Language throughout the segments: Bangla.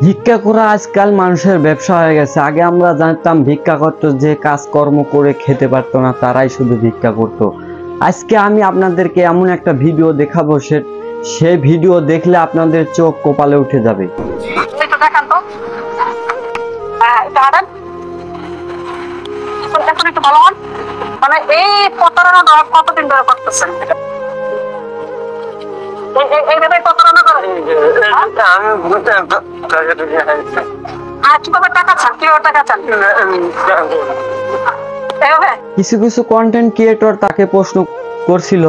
ভিক্ষা করা আজকাল মানুষের ব্যবসা হয়ে গেছে। আগে আমরা জানতাম ভিক্ষা করতো যে কাজকর্ম করে খেতে পারতো না তারাই শুধু ভিক্ষা করতো। আজকে আমি আপনাদেরকে এমন একটা ভিডিও দেখাবো, সে ভিডিও দেখলে আপনাদের চোখ কপালে উঠে যাবে। মানে এই প্রতারণা কতদিন ধরে করতেছেন? এইভাবে প্রতারণা করেন? কিভাবে টাকা চান? কিভাবে টাকা চান? কিছু কিছু কন্টেন্ট ক্রিয়েটর তাকে প্রশ্ন করছিল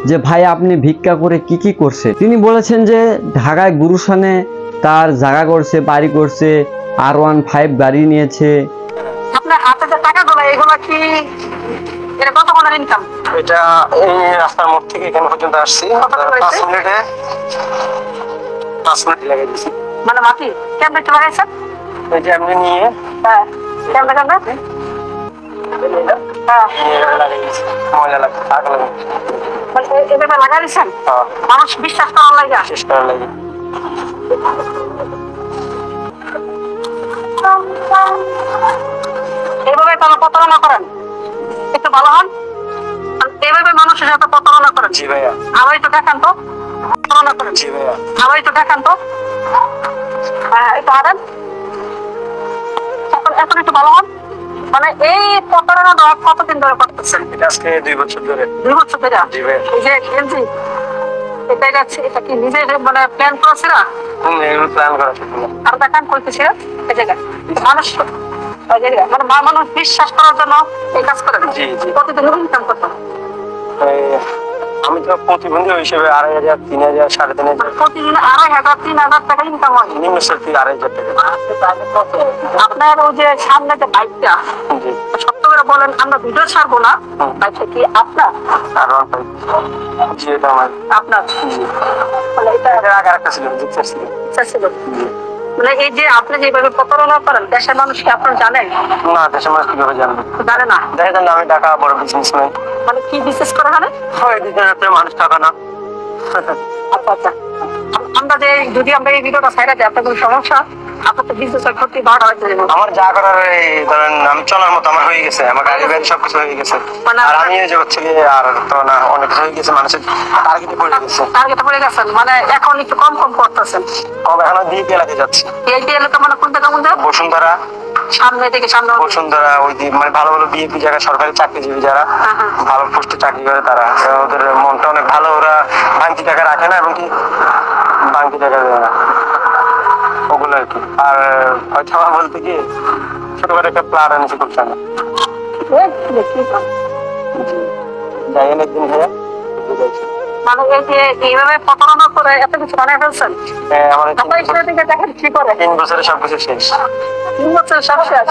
যে ভাই আপনি ভিক্ষা করে কি কি করছে। তিনি বলেছেন যে ঢাকায় গুরুসানে তার জায়গা করছে, বাড়ি করছে, R15 গাড়ি নিয়েছে। আপনার হাতে যে টাকাগুলো এগুলো কি এটা কত কোন ইনকাম? এটা এই রাস্তার মোড় থেকে এখানে পর্যন্ত আসছি 5 মিনিটে 5 মিনিট লেগে গেছে। মানে মাটি কেমনে একটু লাগাইছেন? এই যে আপনি নিয়ে হ্যাঁ কেমনে কেমনে মজা লাগছে থাকলে এভাবে লাগাই দিচ্ছেন হ্যাঁ মানুষ বিশ্বাস করার লাগে শেষ করার লাগে। এইভাবে তারা প্রতারণা করেন, একটু ভালো হন। এইভাবে মানুষের সাথে প্রতারণা করেন। জি ভাইয়া। আবার একটু দেখান তো প্রতারণা করেন। জি ভাইয়া। আবার একটু দেখান তো। হ্যাঁ একটু হারেন এখন একটু ভালো হন। মানে এই প্রতারণা কতদিন ধরে করতেছেন? এটা আজকে 2 বছর ধরে। 2 বছর ধরে? জি ভাইয়া। এই যে গেঞ্জি এটা যাচ্ছে, এটা কি নিজে মানে প্ল্যান করেছে না? প্ল্যান করা ছিল না। আর দেখান করতেছিল এই জায়গায় মানুষ মানে মানুষ বিশ্বাস করার জন্য এই কাজ করেন। জি জি। প্রতিদিন ইনকাম করতেন? আমি তো প্রতিবন্ধী হিসেবে 2,500, 3,000, 3,500 প্রতিদিন 2,500, 3,000 টাকা ইনকাম হয়। নিম্ন শক্তি 2,500 টাকা। আপনার ওই যে সামনে যে বাইকটা জি সত্য করে বলেন, আমরা ভিডিও ছাড়বো না, বাইকটা কি আপনার? জি এটা আমার। আপনার জি। মানে এটা এর আগে একটা ছিল, জিক্সার ছিল। ইচ্ছা ছিল? মানে এই যে আপনি যেভাবে প্রতারণা করেন দেশের মানুষ কি আপনার জানেন? না, দেশের মানুষ কিভাবে জানবে? জানে না। দেখেন আমি ঢাকা বড় বিজনেসম্যান। মানে কি বিশেষ করে মানে হয় দিতে মানুষ টাকা না। আচ্ছা আচ্ছা, আমরা যে যদি আমরা এই ভিডিওটা ছাইড়া দিই আপনার কোনো সমস্যা? আপনার তো বিজনেসের ক্ষতি 12টা হয়ে যাবে। আমার যা করার এই ধরেন আমি চলার মতো আমার হয়ে গেছে, আমার গাড়ি বাড়ি সবকিছু হয়ে গেছে। আর আমি এই যে হচ্ছে গিয়ে আর তো না, অনেক কিছু হয়ে গেছে, মানুষের টার্গেটে পড়ে গেছে। টার্গেটে পড়ে গেছেন মানে এখন একটু কম কম করতেছেন। এখনো দিয়ে লাগে যাচ্ছে। এই যে এলাকা মানে কোন জায়গা মধ্যে? বসুন্ধরা। সামনে থেকে সামনে বসুন্ধরা ওই যে মানে ভালো ভালো বিএপি জায়গা, সরকারি চাকরিজীবী যারা ভালো পোস্টে চাকরি করে তারা, ওদের মনটা অনেক ভালো, ওরা ভাঙতি টাকা রাখে না এবং কি ভাঙতি টাকা দেয় না, ওগুলো আর কি। আর হয়তো আমার বলতে কি ছোটখাটো একটা প্লাট আনিছে খুব সামনে। যাই একদিন ভাইয়া মানে এই যে এইভাবে প্রতারণা করে এত কিছু বানিয়ে ফেলছেন। আমার আপনার ছেলে থেকে দেখেন কি করে? 3 বছরে সবকিছু শেষ। 3 বছর সব শেষ?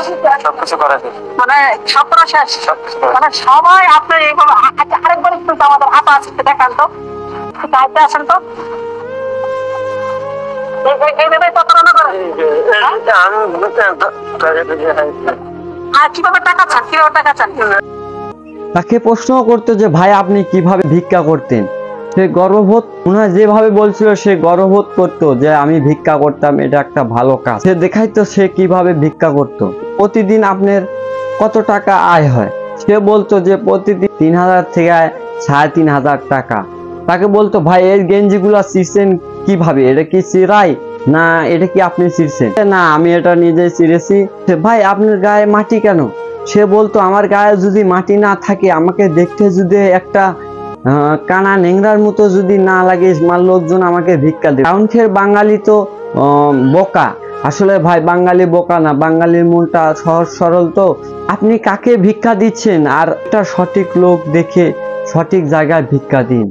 সবকিছু করা শেষ, মানে সব করা শেষ? সবকিছু করা। মানে সবাই আপনার এইভাবে আরেকবার একটু আমাদের হাতে আছে দেখান তো, হাতে আসেন তো। এইভাবে প্রতারণা করে আর কিভাবে টাকা চান? কিভাবে টাকা চান? তাকে প্রশ্ন করতো যে ভাই আপনি কিভাবে ভিক্ষা করতেন। সে গর্ববোধ, ওনারা যেভাবে বলছিল সে গর্ববোধ করতো যে আমি ভিক্ষা করতাম, এটা একটা ভালো কাজ। সে দেখাইতো সে কিভাবে ভিক্ষা করতো। প্রতিদিন আপনার কত টাকা আয় হয়, সে বলতো যে প্রতিদিন 3,000 থেকে 3,500 টাকা। তাকে বলতো ভাই এই গেঞ্জিগুলা ছিঁড়ছেন কিভাবে, এটা কি চিরাই না এটা কি আপনি ছিঁড়ছেন? না আমি এটা নিজেই ছিঁড়েছি। ভাই আপনার গায়ে মাটি কেন? সে বলতো আমার গায়ে যদি মাটি না থাকে, আমাকে দেখতে যদি একটা কানা নেংরার মতো যদি না লাগে, লোকজন আমাকে ভিক্ষা দেবে। কারণ বাঙালি তো বোকা। আসলে ভাই বাঙালি বোকা না, বাঙালির মনটা সহজ সরল। তো আপনি কাকে ভিক্ষা দিচ্ছেন, আর একটা সঠিক লোক দেখে সঠিক জায়গায় ভিক্ষা দিন।